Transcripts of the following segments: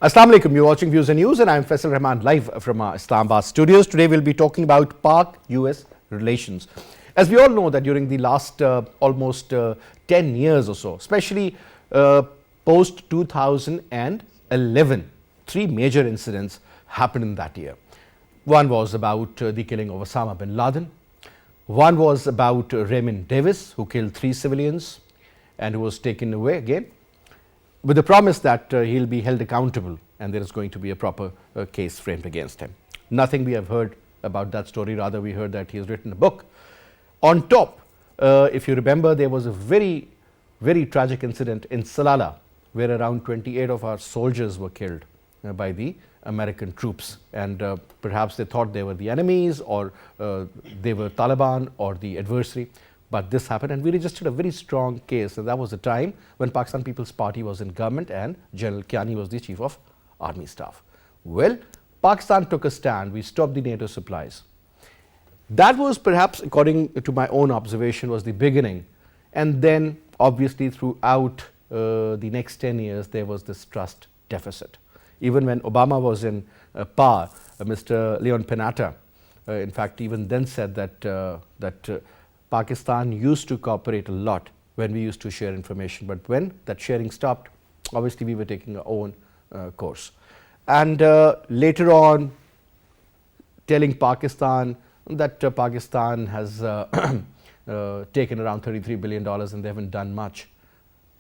Assalamu alaikum, you're watching Views and News and I'm Faisal Rehman live from our Islamabad studios. Today we'll be talking about Pak-US relations. As we all know that during the last almost 10 years or so, especially post 2011, three major incidents happened in that year. One was about the killing of Osama bin Laden. One was about Raymond Davis, who killed 3 civilians and who was taken away again, with the promise that he'll be held accountable and there is going to be a proper case framed against him. Nothing we have heard about that story, rather we heard that he has written a book. On top, if you remember, there was a very tragic incident in Salalah where around 28 of our soldiers were killed by the American troops, and perhaps they thought they were the enemies or they were Taliban or the adversary. But this happened and we registered a very strong case, and that was the time when Pakistan People's Party was in government and General Kiani was the Chief of Army Staff. Well, Pakistan took a stand. We stopped the NATO supplies. That was perhaps, according to my own observation, was the beginning. And then obviously throughout the next 10 years there was this trust deficit. Even when Obama was in power, Mr. Leon Panetta, in fact, even then said that Pakistan used to cooperate a lot when we used to share information, but when that sharing stopped, obviously we were taking our own course. And later on, telling Pakistan that Pakistan has taken around $33 billion and they haven't done much.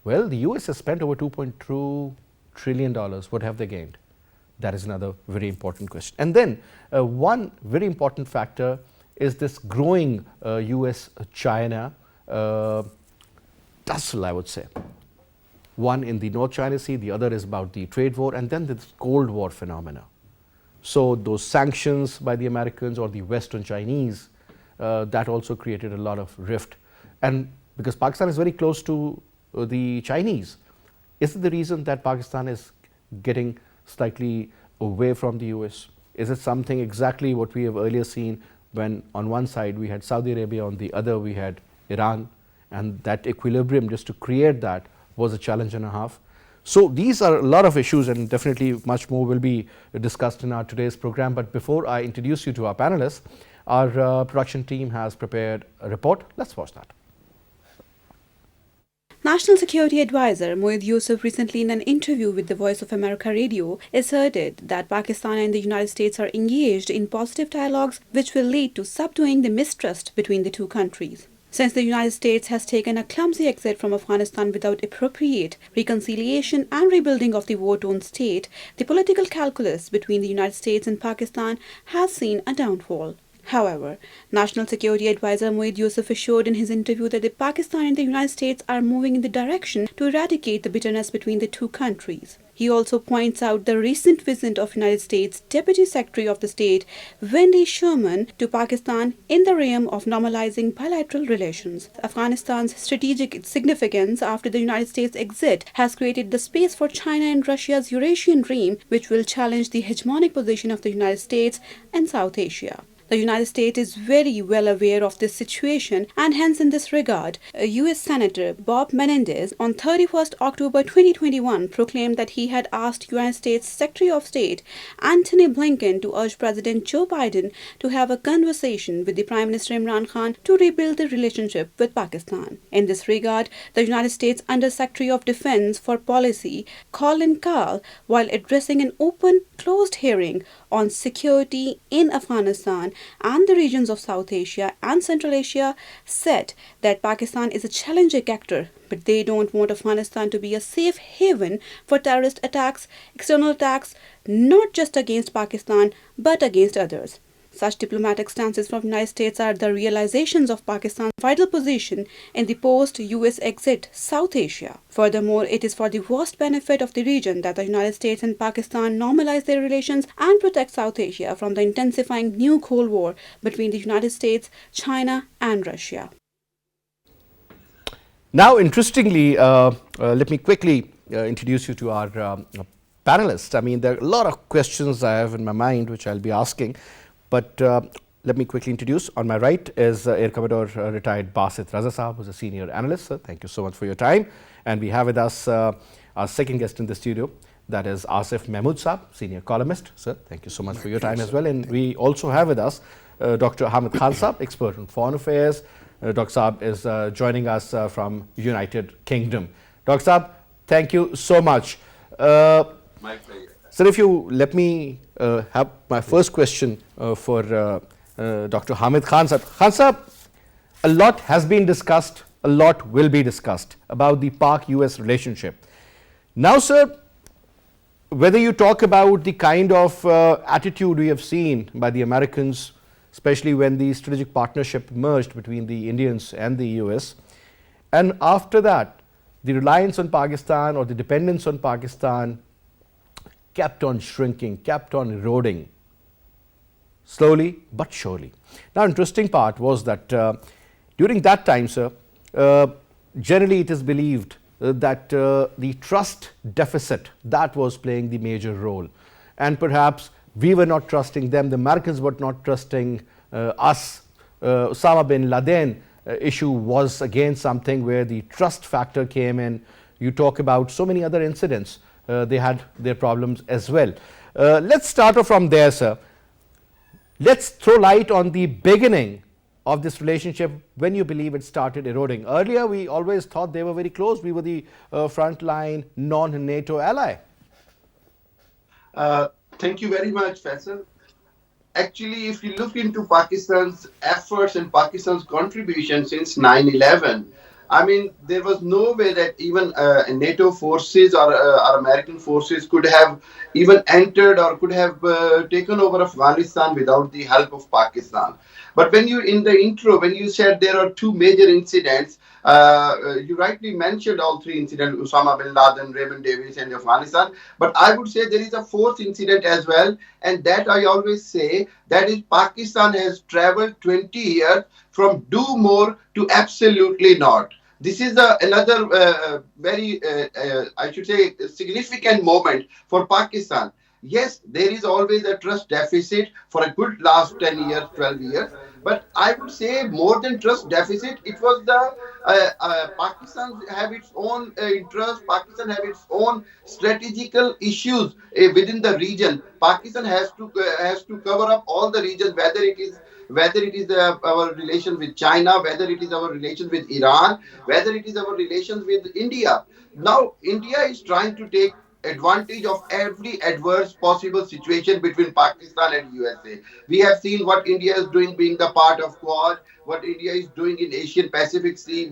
Well, the US has spent over $2.2 trillion. What have they gained? That is another very important question. And then one very important factor is this growing US-China tussle, I would say. One in the North China Sea, the other is about the trade war, and then this Cold War phenomena. So those sanctions by the Americans or the Western Chinese, that also created a lot of rift. And because Pakistan is very close to the Chinese, is it the reason that Pakistan is getting slightly away from the US? Is it something exactly what we have earlier seen when on one side we had Saudi Arabia, on the other we had Iran, and that equilibrium just to create that was a challenge and a half. So these are a lot of issues, and definitely much more will be discussed in our today's program. But before I introduce you to our panelists, our production team has prepared a report. Let's watch that. National Security Advisor Moeed Yusuf recently in an interview with the Voice of America radio asserted that Pakistan and the United States are engaged in positive dialogues which will lead to subduing the mistrust between the two countries. Since the United States has taken a clumsy exit from Afghanistan without appropriate reconciliation and rebuilding of the war-torn state, the political calculus between the United States and Pakistan has seen a downfall. However, National Security Advisor Moeed Yusuf assured in his interview that Pakistan and the United States are moving in the direction to eradicate the bitterness between the two countries. He also points out the recent visit of United States Deputy Secretary of the State Wendy Sherman to Pakistan in the realm of normalizing bilateral relations. Afghanistan's strategic significance after the United States' exit has created the space for China and Russia's Eurasian dream, which will challenge the hegemonic position of the United States in South Asia. The United States is very well aware of this situation, and hence in this regard, US Senator Bob Menendez on 31st October 2021 proclaimed that he had asked United States Secretary of State Antony Blinken to urge President Joe Biden to have a conversation with the Prime Minister Imran Khan to rebuild the relationship with Pakistan. In this regard, the United States Under Secretary of Defense for Policy Colin Kahl, while addressing an open closed hearing on security in Afghanistan and the regions of South Asia and Central Asia, said that Pakistan is a challenging actor, but they don't want Afghanistan to be a safe haven for terrorist attacks, external attacks, not just against Pakistan, but against others. Such diplomatic stances from the United States are the realizations of Pakistan's vital position in the post-US exit South Asia. Furthermore, it is for the vast benefit of the region that the United States and Pakistan normalize their relations and protect South Asia from the intensifying new Cold War between the United States, China and Russia. Now, interestingly, let me quickly introduce you to our panelists. I mean, there are a lot of questions I have in my mind which I'll be asking. But let me quickly introduce. On my right is Air Commodore retired Basit RAZA Sahab, who's a senior analyst. Sir, thank you so much for your time. And we have with us our second guest in the studio, that is ASIF Mahmood Saab, senior columnist. Sir, thank you so much for your time as well. And we also have with us Dr. Hamid Khan Saab, expert on foreign affairs. Dr. Saab is joining us from United Kingdom. Dr. Saab, thank you so much. My pleasure. Sir, if you let me have my first question for Dr. Hamid Khan Saab. Khan Saab, a lot has been discussed, a lot will be discussed about the Pak-US relationship. Now, sir, whether you talk about the kind of attitude we have seen by the Americans, especially when the strategic partnership merged between the Indians and the US, and after that, the reliance on Pakistan or the dependence on Pakistan kept on shrinking, kept on eroding, slowly but surely. Now, interesting part was that during that time, sir, generally it is believed that the trust deficit, that was playing the major role. And perhaps we were not trusting them, the Americans were not trusting us. Osama bin Laden issue was again something where the trust factor came in. You talk about so many other incidents, they had their problems as well. Let's start off from there, sir. Let's throw light on the beginning of this relationship, when you believe it started eroding. Earlier, we always thought they were very close. We were the frontline non-NATO ally. Thank you very much, Faisal. Actually, if you look into Pakistan's efforts and Pakistan's contribution since 9/11, I mean, there was no way that even NATO forces or American forces could have even entered or could have taken over Afghanistan without the help of Pakistan. But when you, in the intro, when you said there are two major incidents, you rightly mentioned all three incidents, Osama bin Laden, Raymond Davis, and Afghanistan. But I would say there is a fourth incident as well, and that I always say that is Pakistan has traveled 20 years from do more to absolutely not. This is another very, I should say, significant moment for Pakistan. Yes, there is always a trust deficit for a good last 10 years, 12 years. But I would say more than trust deficit, it was the Pakistan have its own interest. Pakistan have its own strategical issues within the region. Pakistan has to cover up all the regions, whether it is our relation with China, whether it is our relation with Iran, whether it is our relations with India. Now, India is trying to take advantage of every adverse possible situation between Pakistan and USA. We have seen what India is doing being the part of Quad, what India is doing in Asian Pacific Sea.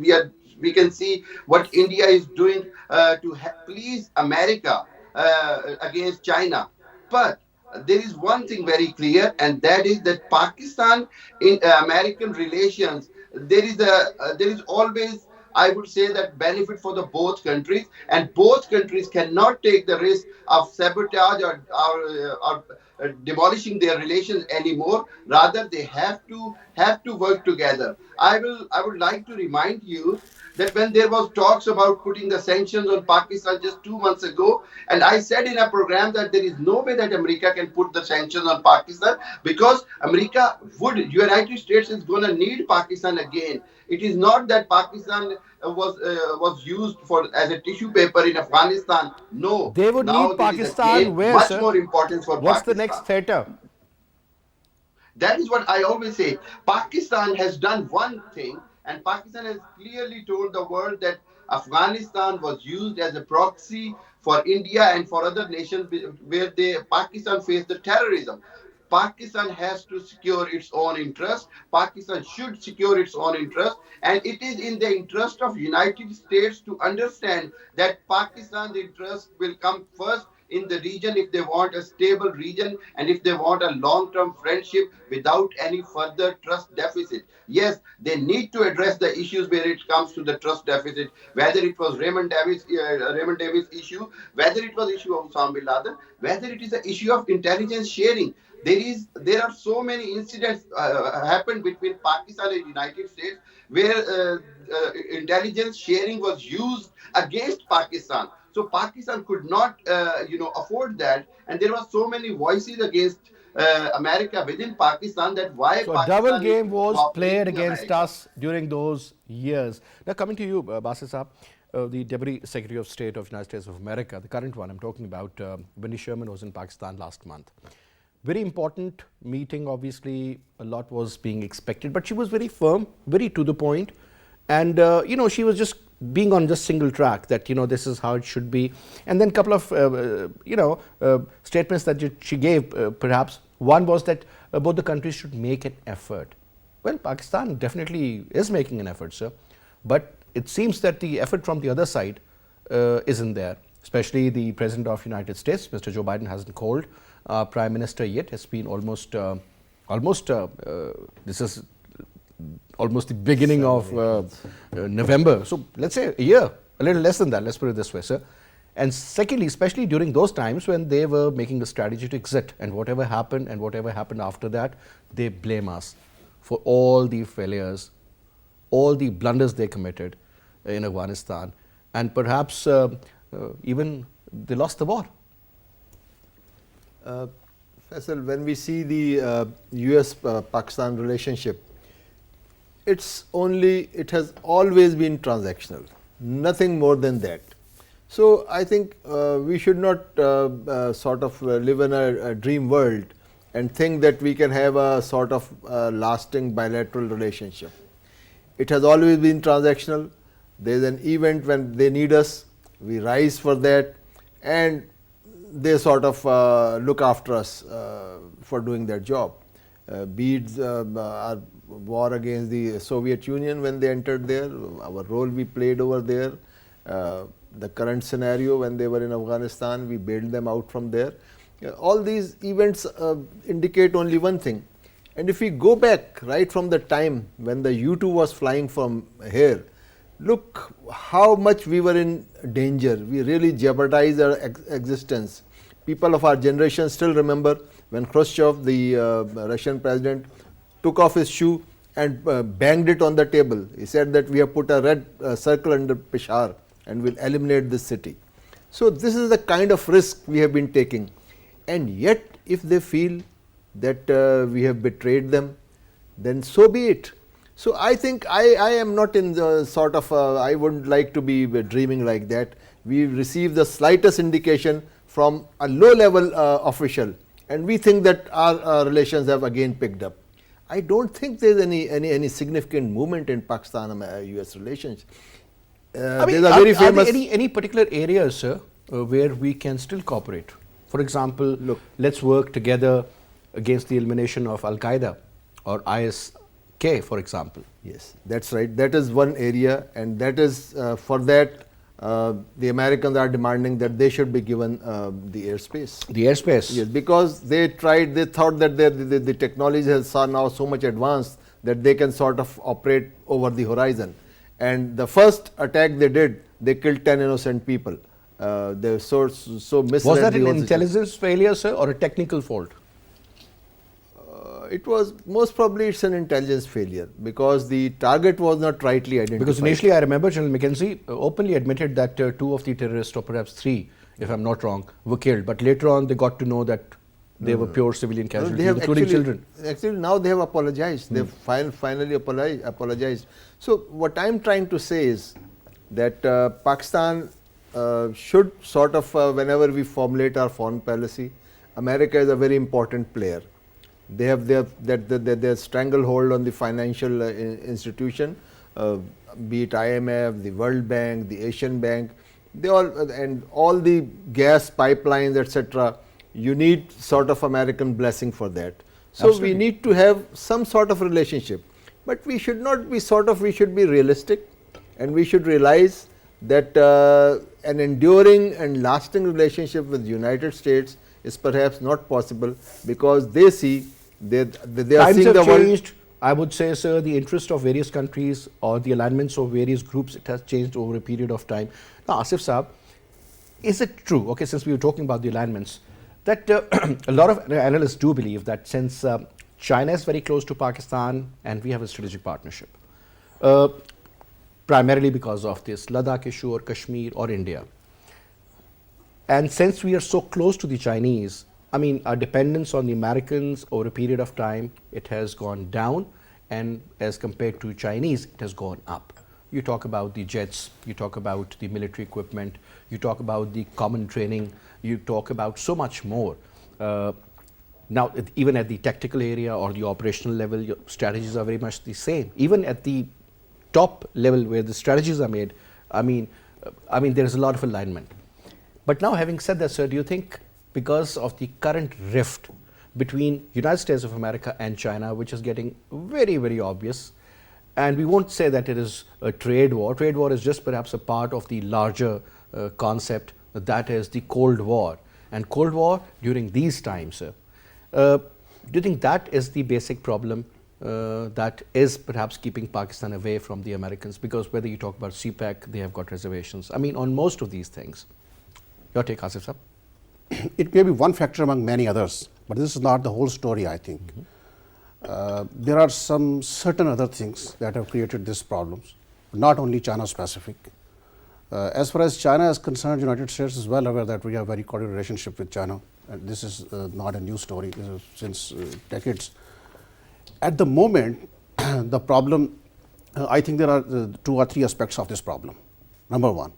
We can see what India is doing to please America against China. But there is one thing very clear, and that is that Pakistan in American relations, there is always, I would say, that benefit for the both countries, and both countries cannot take the risk of sabotage or demolishing their relations anymore. Rather, they have to work together. I would like to remind you that when there was talks about putting the sanctions on Pakistan just 2 months ago, and I said in a program that there is no way that America can put the sanctions on Pakistan because United States is going to need Pakistan again. It is not that Pakistan was used for as a tissue paper in Afghanistan. No, They would now need there is Pakistan again where, much sir? more importance for What's the Pakistan. next theatre? That is what I always say. Pakistan has done one thing, and Pakistan has clearly told the world that Afghanistan was used as a proxy for India and for other nations where Pakistan faced the terrorism. Pakistan has to secure its own interest. Pakistan should secure its own interest, and it is in the interest of United States to understand that Pakistan's interest will come first in the region if they want a stable region and if they want a long-term friendship without any further trust deficit. Yes, they need to address the issues where it comes to the trust deficit, whether it was Raymond Davis issue, whether it was issue of Osama bin Laden, whether it is the issue of intelligence sharing. There are so many incidents happened between Pakistan and United States where intelligence sharing was used against Pakistan. So Pakistan could not, afford that, and there were so many voices against America within Pakistan that why So a double Pakistan is game was played cooperating against America. us during those years. Now coming to you, Basit Saab, the Deputy Secretary of State of United States of America, the current one I'm talking about, Wendy Sherman, was in Pakistan last month. Very important meeting, obviously, a lot was being expected, but she was very firm, very to the point, and she was just being on just single track that this is how it should be. And then a couple of statements that she gave, perhaps one was that both the countries should make an effort. Well, Pakistan definitely is making an effort, sir, but it seems that the effort from the other side isn't there, especially the President of United States, Mr. Joe Biden, hasn't called Prime Minister yet. It's been almost this is almost the beginning of November. So let's say a year, a little less than that, let's put it this way, sir. And secondly, especially during those times when they were making a strategy to exit, and whatever happened after that, they blame us for all the failures, all the blunders they committed in Afghanistan, and perhaps even they lost the war. Faisal, when we see the US-Pakistan relationship, it has always been transactional, nothing more than that. So I think we should not live in a dream world and think that we can have a sort of lasting bilateral relationship. It has always been transactional. There's an event when they need us, we rise for that, and they sort of look after us for doing their job. Be it our war against the Soviet Union when they entered there, our role we played over there, the current scenario when they were in Afghanistan, we bailed them out from there. All these events indicate only one thing. And if we go back right from the time when the U-2 was flying from here, look how much we were in danger. We really jeopardized our existence. People of our generation still remember when Khrushchev, the Russian president, took off his shoe and banged it on the table. He said that we have put a red circle under Peshawar and will eliminate this city. So this is the kind of risk we have been taking. And yet, if they feel that we have betrayed them, then so be it. So I think I am not in the sort of, I wouldn't like to be dreaming like that. We receive the slightest indication from a low level official, and we think that our relations have again picked up. I don't think there is any significant movement in Pakistan-US relations. Are there any particular areas, sir, where we can still cooperate? For example, look, let's work together against the elimination of Al-Qaeda or IS-K, for example. Yes, that's right. That is one area, and that is for that the Americans are demanding that they should be given the airspace. The airspace? Yes, because they thought that the technology has now so much advanced that they can sort of operate over the horizon. And the first attack they did, they killed 10 innocent people. They so misled. Was that an intelligence failure, sir, or a technical fault? It was most probably it's an intelligence failure because the target was not rightly identified. Because initially I remember General McKenzie openly admitted that 2 of the terrorists, or perhaps 3, if I'm not wrong, were killed. But later on they got to know that they were pure civilian casualties, including children. Actually, now they have apologized. They finally apologized. So what I'm trying to say is that Pakistan should sort of, whenever we formulate our foreign policy, America is a very important player. They have their stranglehold on the financial institution, be it IMF, the World Bank, the Asian Bank, all the gas pipelines, etc. You need sort of American blessing for that. So Absolutely. We need to have some sort of relationship, but we should not be we should be realistic, and we should realize that an enduring and lasting relationship with the United States is perhaps not possible because they see they are seeing the world. Changed. I would say, sir, the interest of various countries or the alignments of various groups, it has changed over a period of time. Now, Asif Saab, is it true, okay, since we were talking about the alignments, that a lot of analysts do believe that since China is very close to Pakistan and we have a strategic partnership, primarily because of this Ladakh issue or Kashmir or India, and since we are so close to the Chinese, I mean, our dependence on the Americans over a period of time, it has gone down, and as compared to Chinese, it has gone up. you talk about the jets, you talk about the military equipment, you talk about the common training, you talk about so much more. Now, even at the tactical area or the operational level, your strategies are very much the same. Even at the top level where the strategies are made, I mean, there is a lot of alignment. But now, having said that, sir, do you think because of the current rift between United States of America and China, which is getting very, very obvious, and we won't say that it is a trade war. Trade war is just perhaps a part of the larger concept, that is the Cold War. And Cold War during these times, sir, do you think that is the basic problem that is perhaps keeping Pakistan away from the Americans? Because whether you talk about CPEC, they have got reservations. I mean, on most of these things. Your take, Asif sir? It may be one factor among many others, but this is not the whole story, I think. There are some certain other things that have created these problems, not only China specific. As far as China is concerned, United States is well aware that we have a very cordial relationship with China. And this is not a new story, this is since decades. At the moment, the problem, I think there are 2 or 3 aspects of this problem. Number one,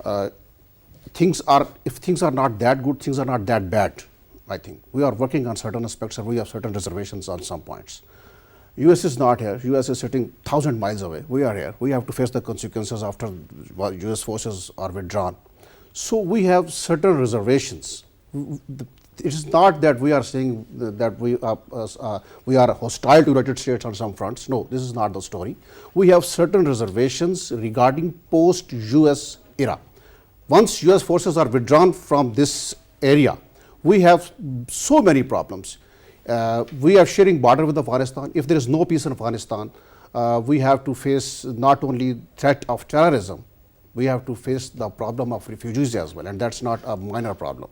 if things are not that good, things are not that bad. I think we are working on certain aspects and we have certain reservations on some points. US is not here. US is sitting 1,000 miles away. We are here. We have to face the consequences after US forces are withdrawn. So we have certain reservations. It is not that we are saying that we are hostile to United States on some fronts. No, this is not the story. We have certain reservations regarding post-US era. Once US forces are withdrawn from this area, we have so many problems. We are sharing border with Afghanistan. If there is no peace in Afghanistan, we have to face not only threat of terrorism, we have to face the problem of refugees as well, and that's not a minor problem.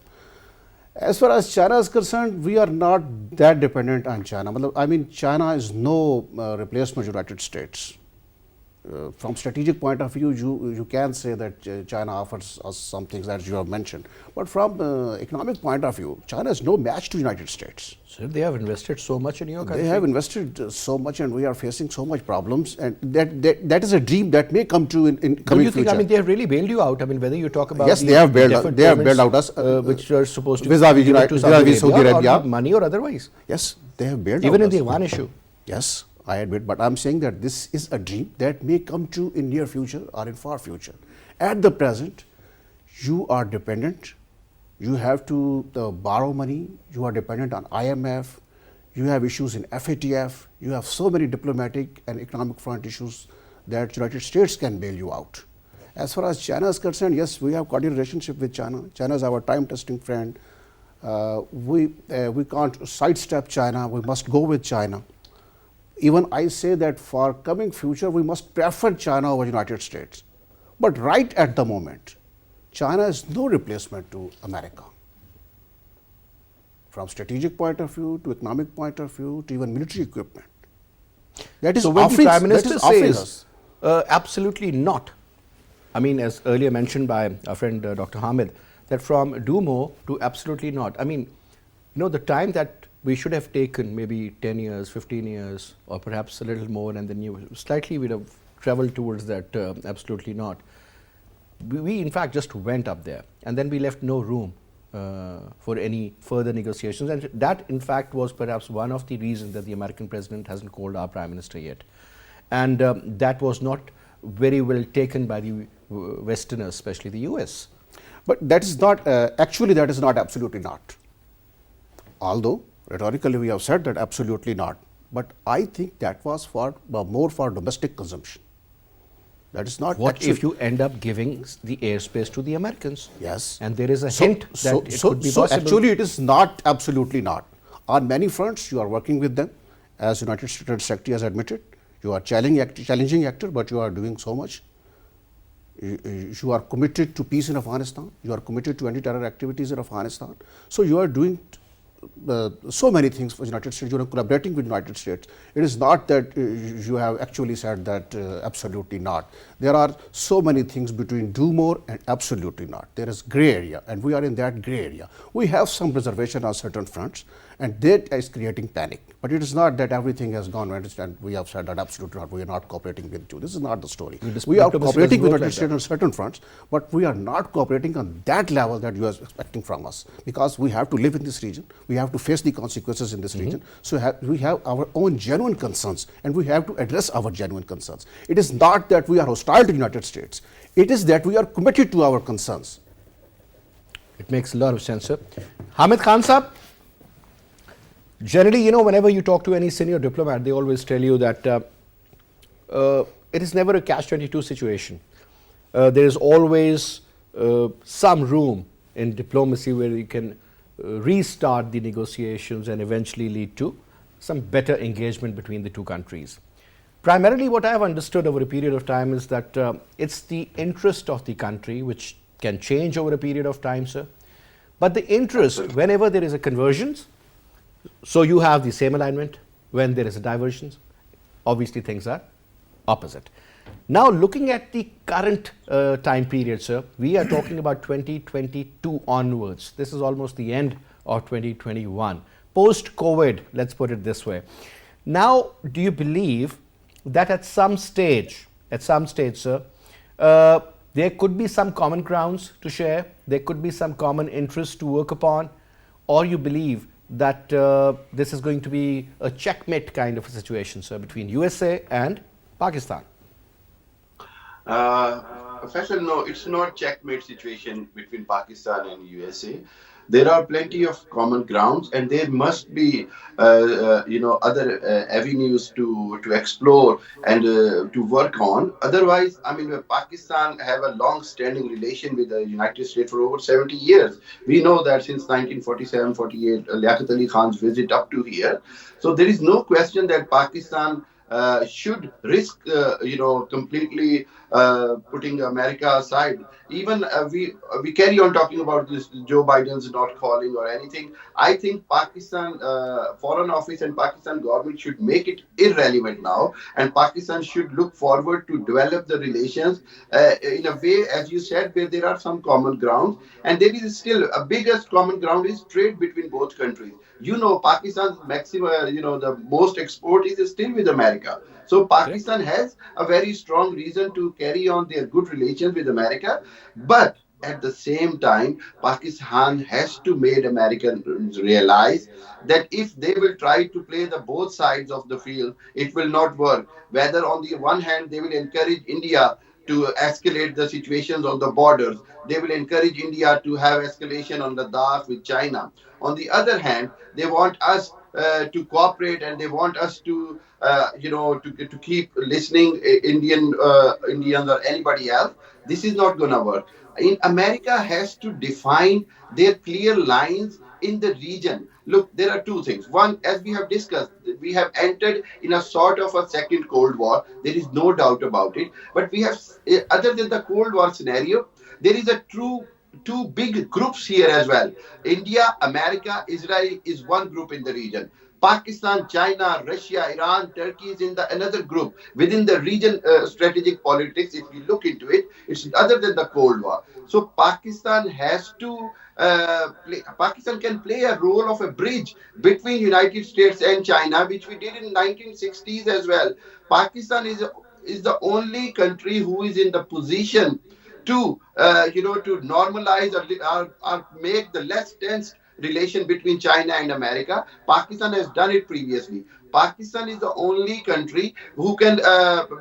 As far as China is concerned, we are not that dependent on China. I mean, China is no replacement for United States. From strategic point of view, you can say that China offers us some things that you have mentioned. But from economic point of view, China is no match to United States. So they have invested so much in your country. They have invested so much, and we are facing so much problems. And that is a dream that may come true in coming you think, future. I mean, they have really bailed you out. I mean, whether you talk about yes, they have bailed out us, which are supposed to vis-a-vis be given to Saudi Arabia, or money or otherwise. Yes, they have bailed Even out in the us. Iran issue. Yes, I admit, but I am saying that this is a dream that may come true in near future or in far future. At the present, you are dependent. You have to borrow money. You are dependent on IMF. You have issues in FATF. You have so many diplomatic and economic front issues that United States can bail you out. As far as China is concerned, yes, we have cordial relationship with China. China is our time-testing friend. We can't sidestep China. We must go with China. Even I say that for coming future, we must prefer China over United States. But right at the moment, China is no replacement to America. From strategic point of view, to economic point of view, to even military equipment. That is so when the Prime Minister says, us. Absolutely not. I mean, as earlier mentioned by our friend Dr. Hamid, that from do more to absolutely not. I mean, the time that we should have taken maybe 10 years, 15 years, or perhaps a little more, and then slightly we'd have traveled towards that absolutely not. We in fact just went up there, and then we left no room for any further negotiations, and that in fact was perhaps one of the reasons that the American president hasn't called our Prime Minister yet. And that was not very well taken by the Westerners, especially the US. But that is not, actually that is not absolutely not. Although rhetorically we have said that absolutely not, but I think that was for more for domestic consumption. That is not. What if you end up giving the airspace to the Americans? Yes. And there is a hint that it could be possible. So actually it is not absolutely not. On many fronts you are working with them, as United States Secretary has admitted. You are challenging actor, but you are doing so much. You are committed to peace in Afghanistan. You are committed to anti-terror activities in Afghanistan. So you are doing so many things for United States. You are collaborating with United States. It is not that you have actually said that absolutely not. There are so many things between do more and absolutely not. There is gray area, and we are in that gray area. We have some reservation on certain fronts, and that is creating panic. But it is not that everything has gone and we have said that absolutely not. We are not cooperating with you. This is not the story. We are cooperating with United States on certain fronts, but we are not cooperating on that level that you are expecting from us, because we have to live in this region. We have to face the consequences in this region. So we have our own genuine concerns, and we have to address our genuine concerns. It is not that we are hostile to the United States. It is that we are committed to our concerns. It makes a lot of sense, sir. Hamid Khan Saab, generally, you know, whenever you talk to any senior diplomat, they always tell you that it is never a catch-22 situation. There is always some room in diplomacy where you can restart the negotiations and eventually lead to some better engagement between the two countries. Primarily, what I have understood over a period of time is that it's the interest of the country which can change over a period of time, sir. But the interest, whenever there is a convergence, so you have the same alignment. When there is a divergence, obviously things are opposite. Now, looking at the current time period, sir, we are talking about 2022 onwards. This is almost the end of 2021. Post-COVID, let's put it this way. Now, do you believe that at some stage, sir, there could be some common grounds to share, there could be some common interests to work upon, or you believe that this is going to be a checkmate kind of a situation, sir, between USA and Pakistan? Faisal, no, it's not checkmate situation between Pakistan and USA. There are plenty of common grounds, and there must be, other avenues to explore and to work on. Otherwise, I mean, Pakistan have a long-standing relation with the United States for over 70 years. We know that since 1947-48, Liaquat Ali Khan's visit up to here. So there is no question that Pakistan should risk, completely putting America aside. Even we carry on talking about this, Joe Biden's not calling or anything. I think Pakistan Foreign Office and Pakistan government should make it irrelevant now, and Pakistan should look forward to develop the relations in a way, as you said, where there are some common grounds, and there is still a biggest common ground is trade between both countries. You know, Pakistan's maximum, the most export is still with America. So Pakistan has a very strong reason to carry on their good relations with America. But at the same time, Pakistan has to make Americans realize that if they will try to play the both sides of the field, it will not work. Whether on the one hand, they will encourage India to escalate the situations on the borders. They will encourage India to have escalation on the Ladakh with China. On the other hand, they want us to cooperate, and they want us to, to keep listening Indians or anybody else. This is not going to work. America has to define their clear lines in the region. Look, there are two things. One, as we have discussed, we have entered in a sort of a second Cold War. There is no doubt about it. But we have, other than the Cold War scenario, there is a two big groups here as well. India, America, Israel is one group in the region. Pakistan, China, Russia, Iran, Turkey is in another group. Within the region strategic politics, if we look into it, it's other than the Cold War. So Pakistan has to Pakistan can play a role of a bridge between United States and China, which we did in 1960s as well. Pakistan is the only country who is in the position to to normalize or make the less tense relation between China and America. Pakistan has done it previously. Pakistan is the only country who can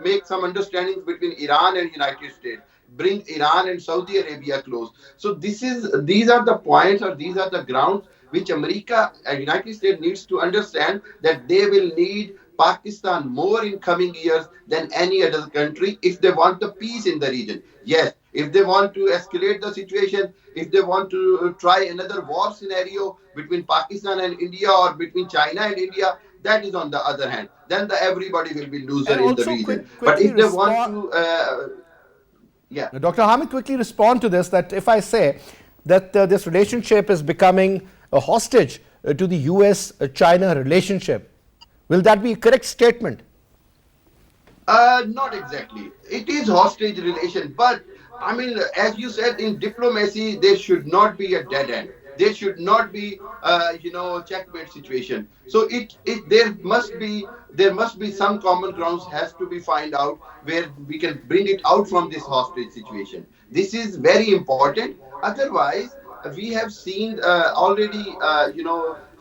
make some understandings between Iran and United States, bring Iran and Saudi Arabia close. So these are the points, or these are the grounds which America and United States needs to understand, that they will need Pakistan more in coming years than any other country if they want the peace in the region. Yes, if they want to escalate the situation, if they want to try another war scenario between Pakistan and India or between China and India, that is on the other hand. Then everybody will be loser in the region. But if they want to... Now, Dr. Hamid, quickly respond to this, that if I say that this relationship is becoming a hostage to the US-China relationship. Will that be a correct statement? Not exactly. It is hostage relation, but I mean, as you said, in diplomacy, there should not be a dead end. There should not be, checkmate situation. So there must be some common grounds has to be find out where we can bring it out from this hostage situation. This is very important. Otherwise, we have seen already,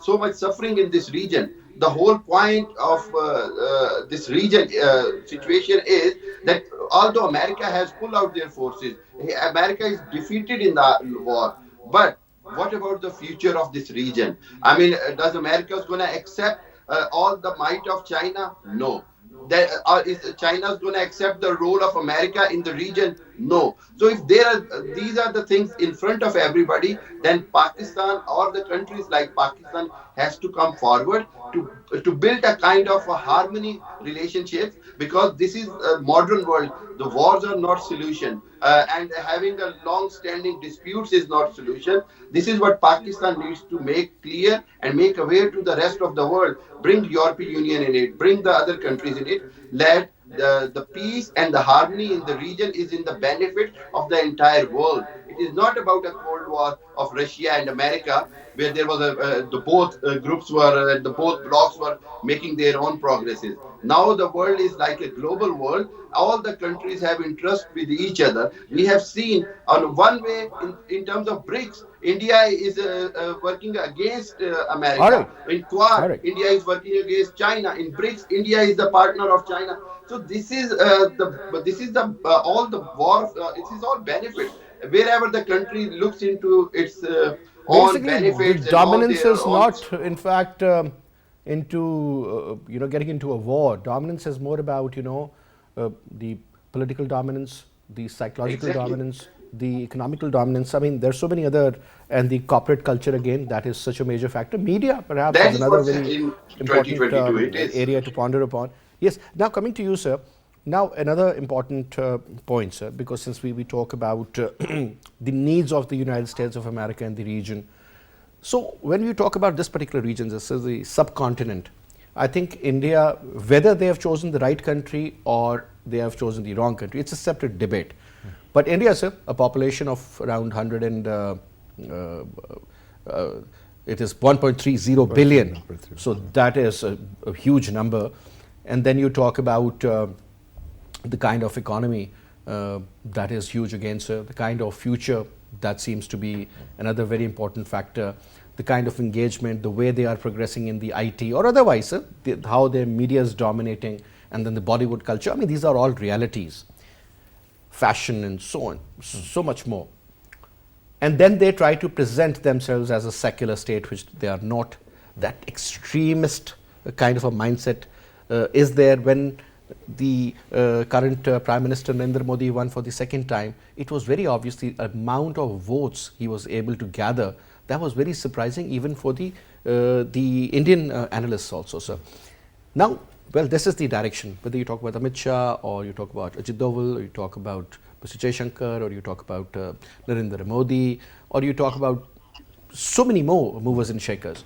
so much suffering in this region. The whole point of this region situation is that although America has pulled out their forces, America is defeated in the war. But what about the future of this region? I mean, does America going to accept all the might of China? No. That is China going to accept the role of America in the region? No. So if these are the things in front of everybody, then Pakistan or the countries like Pakistan has to come forward to build a kind of a harmony relationships, because this is a modern world. The wars are not solution, and having a long-standing disputes is not solution. This is what Pakistan needs to make clear and make aware to the rest of the world. Bring European Union in it, bring the other countries in it. Let the peace and the harmony in the region is in the benefit of the entire world. It is not about a cold war of Russia and America, where there was the both groups were, the both blocks were making their own progresses. Now the world is like a global world. All the countries have interest with each other. We have seen on one way in terms of BRICS, India is working against America. All right. In Quad, All right. India is working against China. In BRICS, India is the partner of China. So this is all the war. It is all benefit. Wherever the country looks into its own Basically, benefits, the dominance and all is their own not, in fact, into getting into a war. Dominance is more about the political dominance, the psychological Exactly. dominance, the economical dominance. I mean, there's so many other, and the corporate culture again, that is such a major factor. Media perhaps That is is another what's very in important 2022 it is. area to ponder upon. Yes. Now coming to you, sir. Now another important point, sir, because since we talk about the needs of the United States of America and the region. So when you talk about this particular region, this is the subcontinent, I think India, whether they have chosen the right country or they have chosen the wrong country, it's a separate debate. But India, sir, a population of around 100 and it is 1.30 billion. So that is a huge number. And then you talk about the kind of economy that is huge again, sir. The kind of future, that seems to be another very important factor. The kind of engagement, the way they are progressing in the IT or otherwise, sir, how their media is dominating, and then the Bollywood culture. I mean, these are all realities. Fashion and so on, so much more. And then they try to present themselves as a secular state, which they are not. That extremist kind of a mindset is there. When the current Prime Minister Narendra Modi won for the second time, it was very obvious the amount of votes he was able to gather. That was very surprising even for the Indian analysts also, sir. Now, well, this is the direction. Whether you talk about Amit Shah, or you talk about Ajit Doval, or you talk about Mr. Jaishankar, or you talk about Narendra Modi, or you talk about so many more movers and shakers.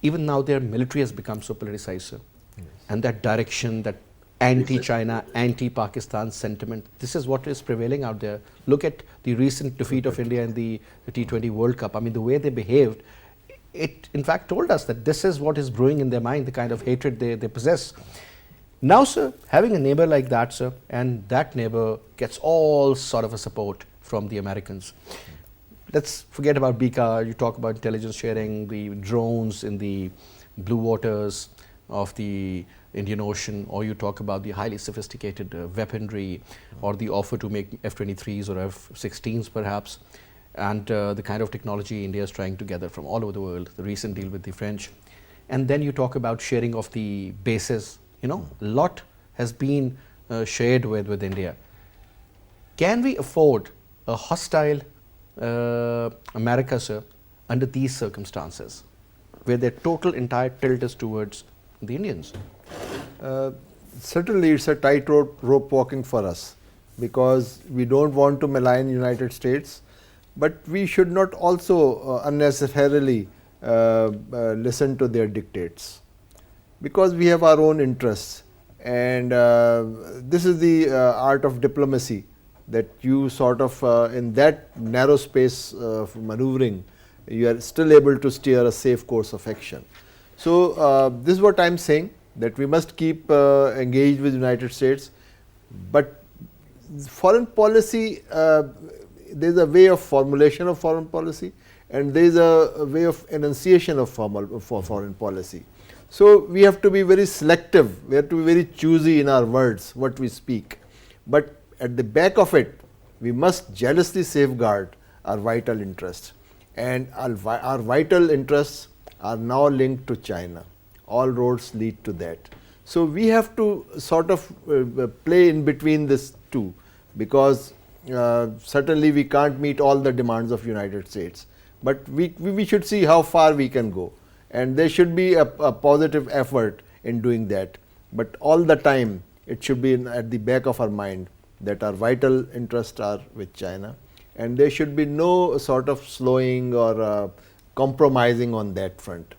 Even now their military has become so politicized, sir. Yes. And that direction, that anti-China, anti-Pakistan sentiment, this is what is prevailing out there. Look at the recent defeat of India in the T20 World Cup. I mean, the way they behaved, it in fact told us that this is what is brewing in their mind, the kind of hatred they possess. Now, sir, having a neighbor like that, sir, and that neighbor gets all sort of a support from the Americans. Let's forget about BICA. You talk about intelligence sharing, the drones in the blue waters of the Indian Ocean, or you talk about the highly sophisticated weaponry, or the offer to make F-23s or F-16s perhaps, and the kind of technology India is trying to gather from all over the world, the recent deal with the French. And then you talk about sharing of the bases. You know, a lot has been shared with India. Can we afford a hostile America, sir, under these circumstances, where their total entire tilt is towards the Indians? Certainly it's a tightrope walking for us, because we don't want to malign United States, but we should not also unnecessarily listen to their dictates, because we have our own interests, and this is the art of diplomacy, that you sort of in that narrow space of maneuvering, you are still able to steer a safe course of action. So this is what I am saying, that we must keep engaged with United States, but foreign policy, there is a way of formulation of foreign policy, and there is a way of enunciation of foreign policy. So we have to be very selective, we have to be very choosy in our words, what we speak, but at the back of it, we must jealously safeguard our vital interests, and our vital interests are now linked to China. All roads lead to that. So we have to sort of play in between these two, because certainly we can't meet all the demands of United States, but we should see how far we can go, and there should be a positive effort in doing that. But all the time it should be at the back of our mind that our vital interests are with China, and there should be no sort of slowing or compromising on that front.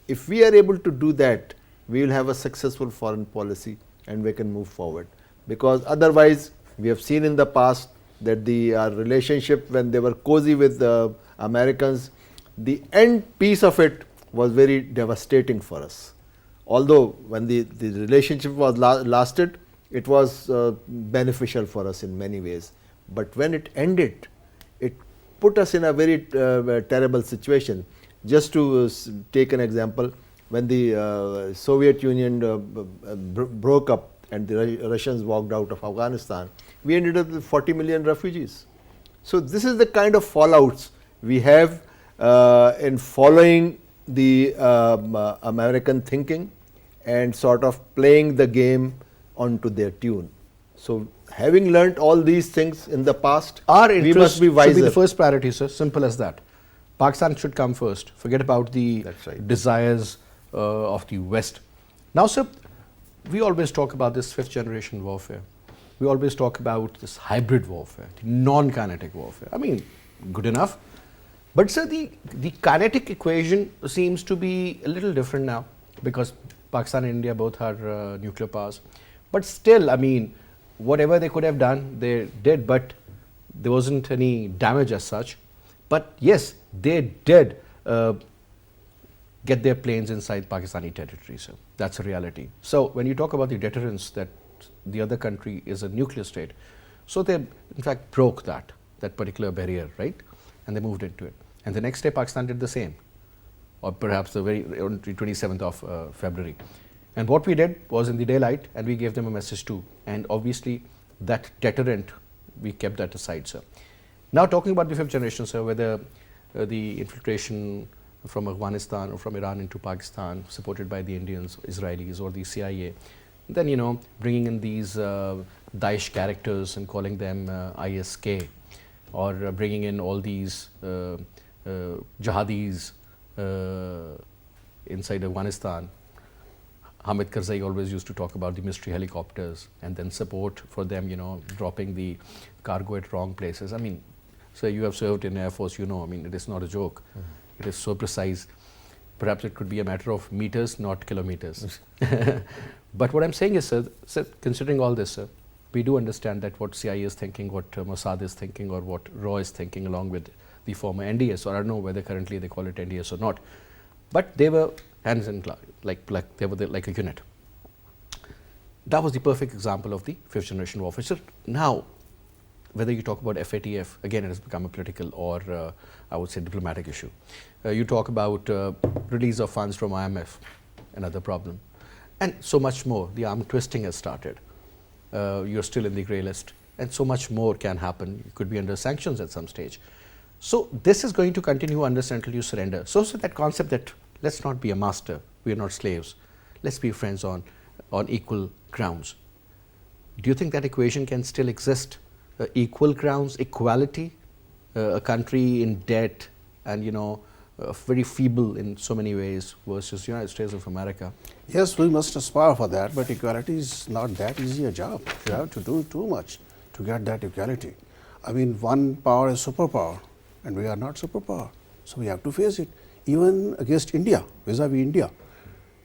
If we are able to do that, we will have a successful foreign policy and we can move forward, because otherwise we have seen in the past that our relationship, when they were cozy with the Americans, the end piece of it was very devastating for us. Although when the relationship was lasted, it was beneficial for us in many ways, but when it ended, it put us in a very terrible situation. Just to take an example, when the Soviet Union broke up and the Russians walked out of Afghanistan, we ended up with 40 million refugees. So this is the kind of fallouts we have in following the American thinking and sort of playing the game onto their tune. So having learnt all these things in the past, our we interest must be wiser. should be the first priority, sir. Simple as that. Pakistan should come first. Forget about the desires of the West. Now, sir, we always talk about this fifth generation warfare. We always talk about this hybrid warfare, the non-kinetic warfare. I mean, good enough. But sir, the kinetic equation seems to be a little different now, because Pakistan and India both are nuclear powers. But still, I mean, whatever they could have done, they did, but there wasn't any damage as such. But yes, they did get their planes inside Pakistani territory, sir. That's a reality. So when you talk about the deterrence that the other country is a nuclear state, so they in fact broke that particular barrier, right? And they moved into it. And the next day Pakistan did the same, or perhaps on the 27th of February. And what we did was in the daylight, and we gave them a message too. And obviously that deterrent, we kept that aside, sir. Now talking about the fifth generation, sir, whether the infiltration from Afghanistan or from Iran into Pakistan, supported by the Indians, Israelis, or the CIA, then, you know, bringing in these Daesh characters and calling them ISK, or bringing in all these jihadis inside Afghanistan. Hamid Karzai always used to talk about the mystery helicopters and then support for them, you know, dropping the cargo at wrong places. I mean, so you have served in Air Force, you know, I mean, it is not a joke. It is so precise. Perhaps it could be a matter of meters, not kilometers. But what I'm saying is, sir, considering all this, sir, we do understand that what CIA is thinking, what Mossad is thinking, or what RAW is thinking, along with the former NDS, or I don't know whether currently they call it NDS or not. But they were hands in glove, like they were like a unit. That was the perfect example of the fifth generation warfare. So now, whether you talk about FATF, again it has become a political or I would say diplomatic issue. You talk about release of funds from IMF, another problem, and so much more. The arm twisting has started. You're still in the grey list, and so much more can happen. You could be under sanctions at some stage. So this is going to continue until you surrender. So that concept that let's not be a master, we are not slaves, let's be friends on equal grounds. Do you think that equation can still exist? Equal grounds, equality, a country in debt and, you know, very feeble in so many ways versus United States of America? Yes, we must aspire for that, but equality is not that easy a job. You have to do too much to get that equality. I mean, one power is superpower, and we are not superpower, so we have to face it. even against India, vis-a-vis India.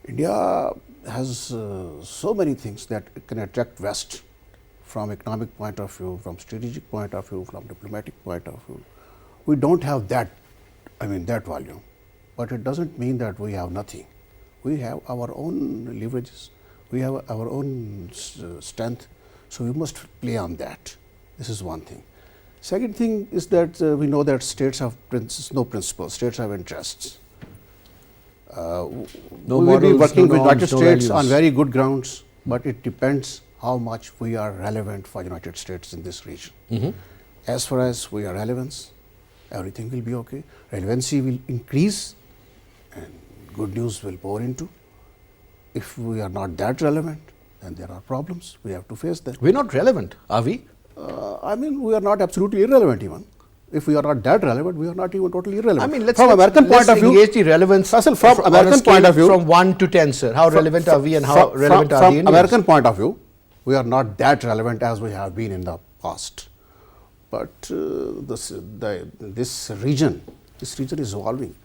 India has so many things that can attract West from economic point of view, from strategic point of view, from diplomatic point of view. We don't have that, that volume, but it doesn't mean that we have nothing. We have our own leverages, we have our own strength, so we must play on that. This is one thing. Second thing is that we know that states have no principles, states have interests. No we will be models, working no with norms, United no States values. on very good grounds, but it depends how much we are relevant for United States in this region. As far as we are relevant, everything will be okay. Relevancy will increase and good news will pour into. If we are not that relevant, then there are problems. We have to face them. We're not relevant, are we? We are not absolutely irrelevant even. If we are not that relevant, we are not even totally irrelevant. Let's from American point of view, engage the relevance. Faisal, from on a American scale point of view, from 1 to 10, sir. How relevant are we and how relevant are the From Indians? American point of view, we are not that relevant as we have been in the past. But this region is evolving.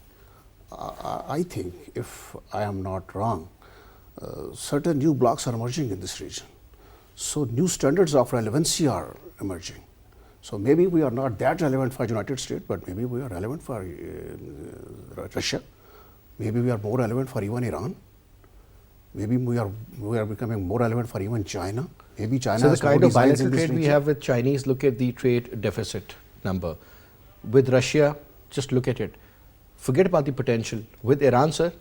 I think, if I am not wrong, certain new blocks are emerging in this region. So new standards of relevancy are emerging. So maybe we are not that relevant for United States, but maybe we are relevant for Russia. Maybe we are more relevant for even Iran. Maybe we are becoming more relevant for even China. Maybe China. So the has kind more of designs in bilateral this trade we region. have with Chinese, look at the trade deficit number. With Russia, just look at it. Forget about the potential. With Iran, sir,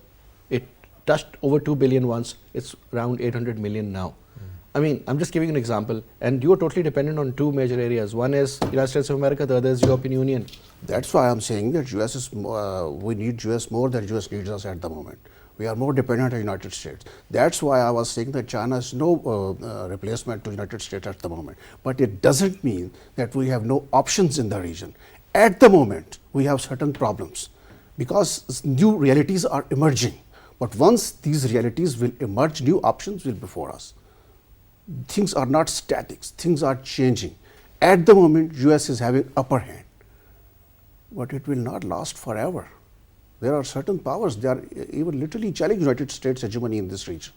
it touched over 2 billion once. It's around 800 million now. I'm just giving an example. And you are totally dependent on two major areas. One is United States of America, the other is European Union. That's why I'm saying that US is we need US more than US needs us at the moment. We are more dependent on United States. That's why I was saying that China is no replacement to United States at the moment. But it doesn't mean that we have no options in the region. At the moment, we have certain problems because new realities are emerging. But once these realities will emerge, new options will be before us. Things are not static, things are changing. At the moment, US is having upper hand, but it will not last forever. There are certain powers, they are even literally challenging United States hegemony in this region.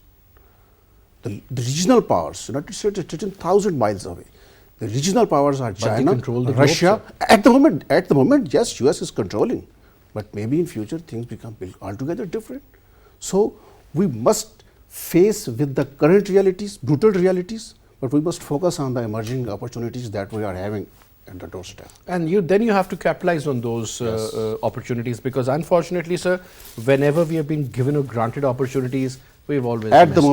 The regional powers, United States is sitting 1,000 miles away. The regional powers are they China, control the globe, Russia. sir. At the moment, yes, US is controlling, but maybe in future things become altogether different. So we must face with the current realities, brutal realities, but we must focus on the emerging opportunities that we are having at the doorstep. And then you have to capitalize on those opportunities, because unfortunately, sir, whenever we have been given or granted opportunities, we've always At the missed.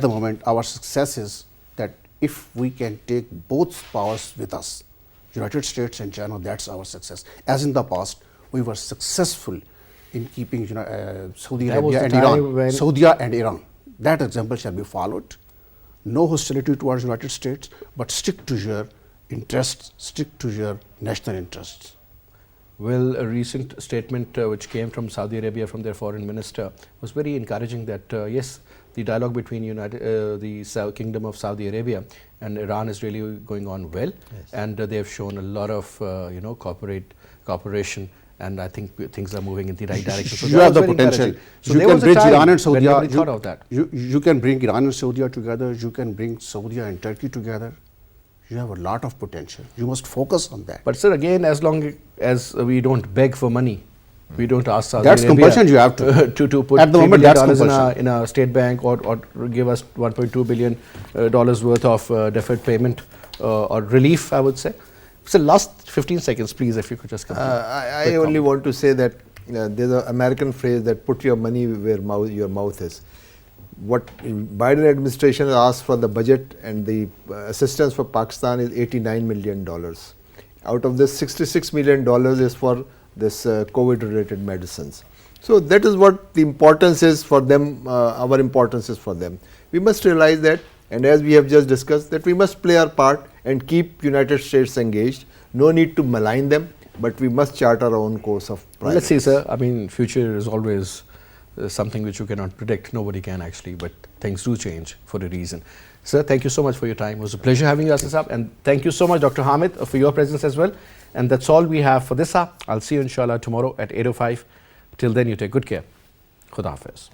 moment, our success is that if we can take both powers with us, United States and China, that's our success. As in the past, we were successful in keeping Saudi That was Arabia the and time Iran. when- Saudi and Iran. That example shall be followed. No hostility towards United States, but stick to your interests, stick to your national interests. Well, a recent statement which came from Saudi Arabia, from their foreign minister, was very encouraging that yes, the dialogue between the Kingdom of Saudi Arabia and Iran is really going on well, and they have shown a lot of cooperation, and I think things are moving in the right direction. So You that have was the very potential. encouraging. So You there can was a bridge time Iran and when Saudi. nobody thought of that. You can bring Iran and Saudi together. You can bring Saudi and Turkey together. You have a lot of potential. You must focus on that. But sir, again, as long as we don't beg for money, we don't ask Saudi That's Arabia compulsion you have to. to put At the $3 moment, billion that's compulsion. in a state bank, or give us $1.2 billion worth of deferred payment or relief, I would say. So last 15 seconds, please, if you could just complete. I only want to say that there's an American phrase that put your money where your mouth is. What Biden administration has asked for the budget and the assistance for Pakistan is $89 million. Out of this, $66 million is for this COVID-related medicines. So that is what the importance is for them, our importance is for them. We must realize that, and as we have just discussed, that we must play our part and keep United States engaged. No need to malign them, but we must chart our own course of Well, let's see, sir. Future is always something which you cannot predict. Nobody can actually, but things do change for a reason. Sir, thank you so much for your time. It was a pleasure having you, Asif, and thank you so much, Dr. Hamid, for your presence as well. And that's all we have for this hour. I'll see you inshallah tomorrow at 8:05. Till then, you take good care. Khuda Hafiz.